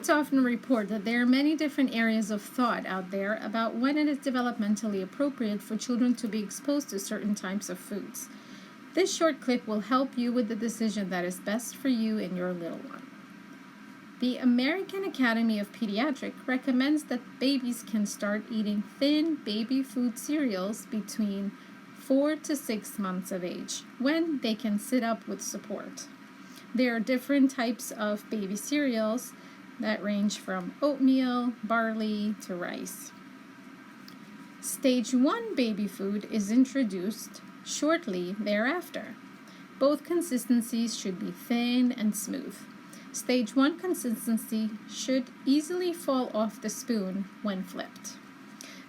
Parents often report that there are many different areas of thought out there about when it is developmentally appropriate for children to be exposed to certain types of foods. This short clip will help you with the decision that is best for you and your little one. The American Academy of Pediatrics recommends that babies can start eating thin baby food cereals between 4 to 6 months of age, when they can sit up with support. There are different types of baby cereals that range from oatmeal, barley, to rice. Stage 1 baby food is introduced shortly thereafter. Both consistencies should be thin and smooth. Stage 1 consistency should easily fall off the spoon when flipped.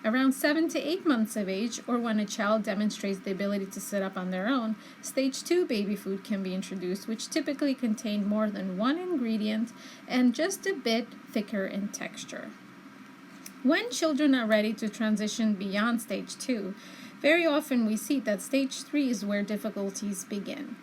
Around 7 to 8 months of age, or when a child demonstrates the ability to sit up on their own, Stage 2 baby food can be introduced, which typically contain more than one ingredient and just a bit thicker in texture. When children are ready to transition beyond Stage 2, very often we see that Stage 3 is where difficulties begin.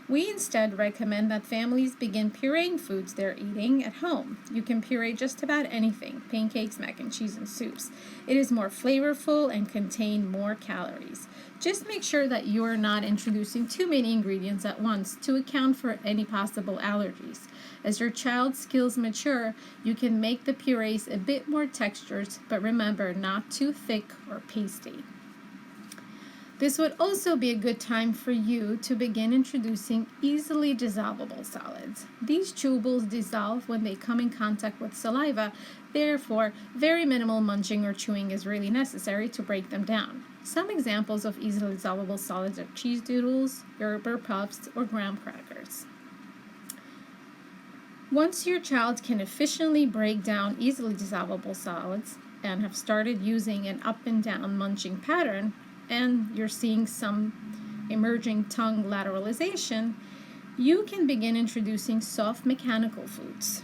We instead recommend that families begin pureeing foods they're eating at home. You can puree just about anything: pancakes, mac and cheese, and soups. It is more flavorful and contain more calories. Just make sure that you are not introducing too many ingredients at once to account for any possible allergies. As your child's skills mature, you can make the purees a bit more textured, but remember, not too thick or pasty. This would also be a good time for you to begin introducing easily dissolvable solids. These chewables dissolve when they come in contact with saliva, therefore, very minimal munching or chewing is really necessary to break them down. Some examples of easily dissolvable solids are cheese doodles, Gerber puffs, or graham crackers. Once your child can efficiently break down easily dissolvable solids and have started using an up and down munching pattern, and you're seeing some emerging tongue lateralization, you can begin introducing soft mechanical foods.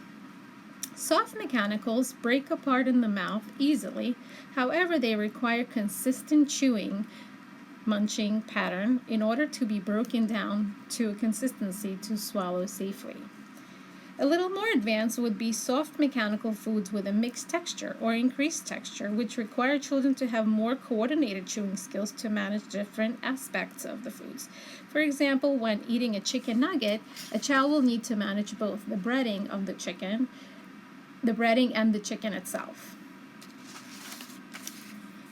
Soft mechanicals break apart in the mouth easily, however, they require consistent chewing, munching pattern in order to be broken down to a consistency to swallow safely. A little more advanced would be soft mechanical foods with a mixed texture or increased texture, which require children to have more coordinated chewing skills to manage different aspects of the foods. For example, when eating a chicken nugget, a child will need to manage both the breading and the chicken itself.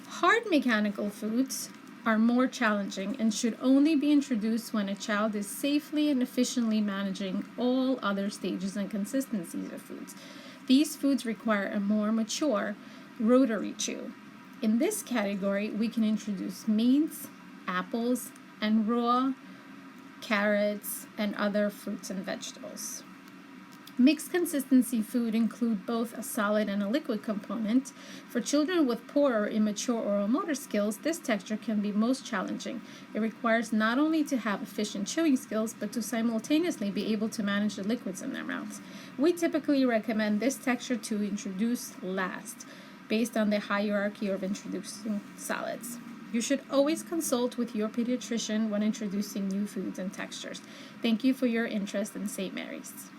Hard mechanical foods are more challenging and should only be introduced when a child is safely and efficiently managing all other stages and consistencies of foods. These foods require a more mature rotary chew. In this category, we can introduce meats, apples, and raw carrots and other fruits and vegetables. Mixed consistency food include both a solid and a liquid component. For children with poor or immature oral motor skills, this texture can be most challenging. It requires not only to have efficient chewing skills, but to simultaneously be able to manage the liquids in their mouths. We typically recommend this texture to introduce last, based on the hierarchy of introducing solids. You should always consult with your pediatrician when introducing new foods and textures. Thank you for your interest in St. Mary's.